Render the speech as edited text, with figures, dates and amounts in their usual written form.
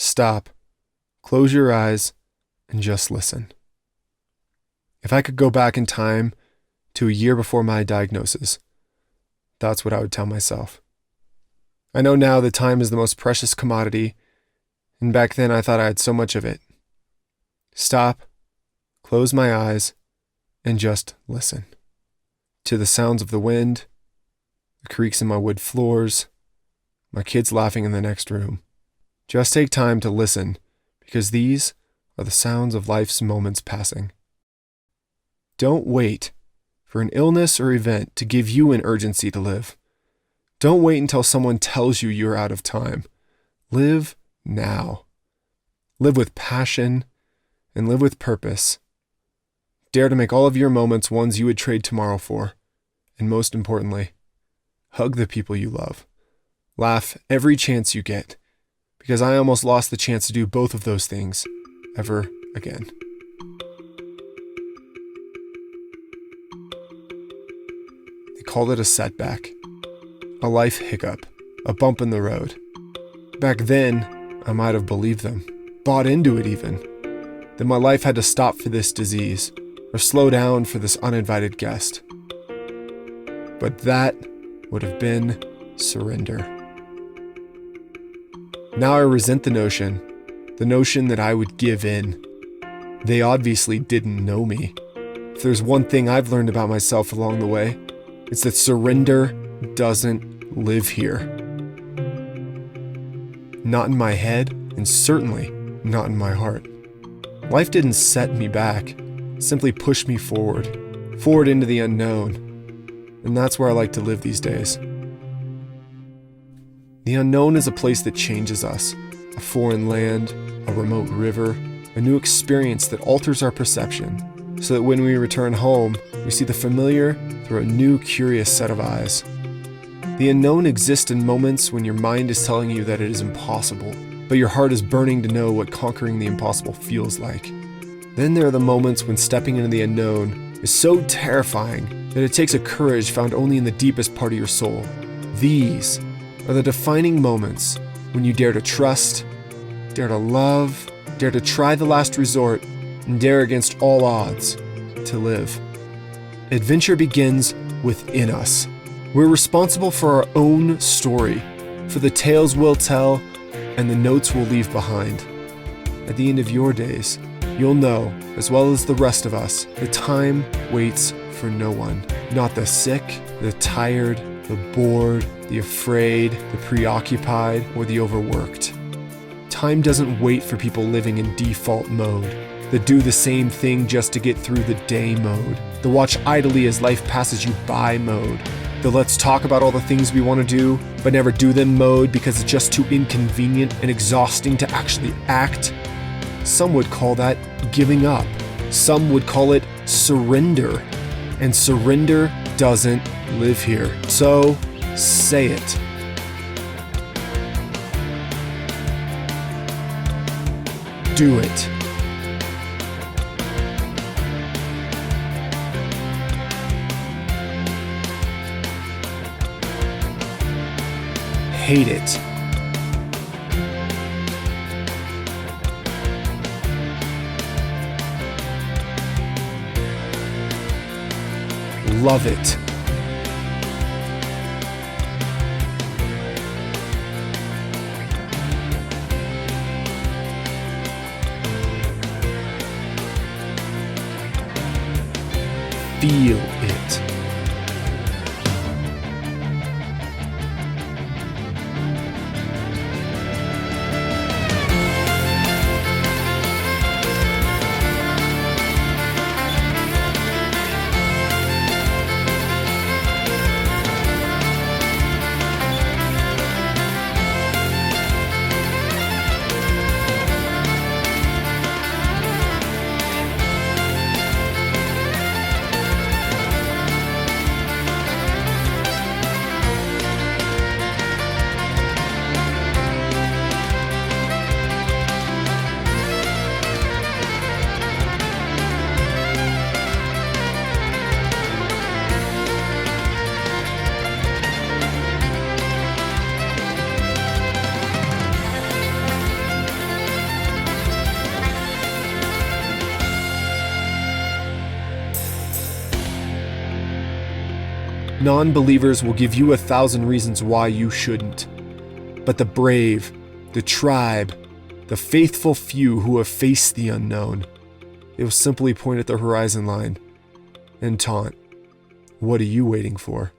stop, close your eyes, and just listen. If I could go back in time to a year before my diagnosis, that's what I would tell myself. I know now that time is the most precious commodity, and back then I thought I had so much of it. Stop, close my eyes, and just listen. To the sounds of the wind, the creaks in my wood floors, my kids laughing in the next room. Just take time to listen, because these are the sounds of life's moments passing. Don't wait for an illness or event to give you an urgency to live. Don't wait until someone tells you you're out of time. Live now. Live with passion and live with purpose. Dare to make all of your moments ones you would trade tomorrow for. And most importantly, hug the people you love. Laugh every chance you get, because I almost lost the chance to do both of those things ever again. They called it a setback, a life hiccup, a bump in the road. Back then, I might have believed them, bought into it even, that my life had to stop for this disease, or slow down for this uninvited guest. But that would have been surrender. Now I resent the notion that I would give in. They obviously didn't know me. If there's one thing I've learned about myself along the way, it's that surrender doesn't live here. Not in my head, and certainly not in my heart. Life didn't set me back, it simply pushed me forward into the unknown. And that's where I like to live these days. The unknown is a place that changes us, a foreign land, a remote river, a new experience that alters our perception, so that when we return home, we see the familiar through a new, curious set of eyes. The unknown exists in moments when your mind is telling you that it is impossible, but your heart is burning to know what conquering the impossible feels like. Then there are the moments when stepping into the unknown is so terrifying that it takes a courage found only in the deepest part of your soul. These are the defining moments when you dare to trust, dare to love, dare to try the last resort, and dare against all odds to live. Adventure begins within us. We're responsible for our own story, for the tales we'll tell and the notes we'll leave behind. At the end of your days, you'll know, as well as the rest of us, that time waits for no one. Not the sick, the tired, the bored, the afraid, the preoccupied, or the overworked. Time doesn't wait for people living in default mode, the do the same thing just to get through the day mode, the watch idly as life passes you by mode, the let's talk about all the things we want to do, but never do them mode because it's just too inconvenient and exhausting to actually act. Some would call that giving up. Some would call it surrender. And surrender doesn't live here. So say it. Do it. Hate it. Love it. Feel it. Non-believers will give you 1,000 reasons why you shouldn't. But the brave, the tribe, the faithful few who have faced the unknown, they will simply point at the horizon line and taunt, "What are you waiting for?"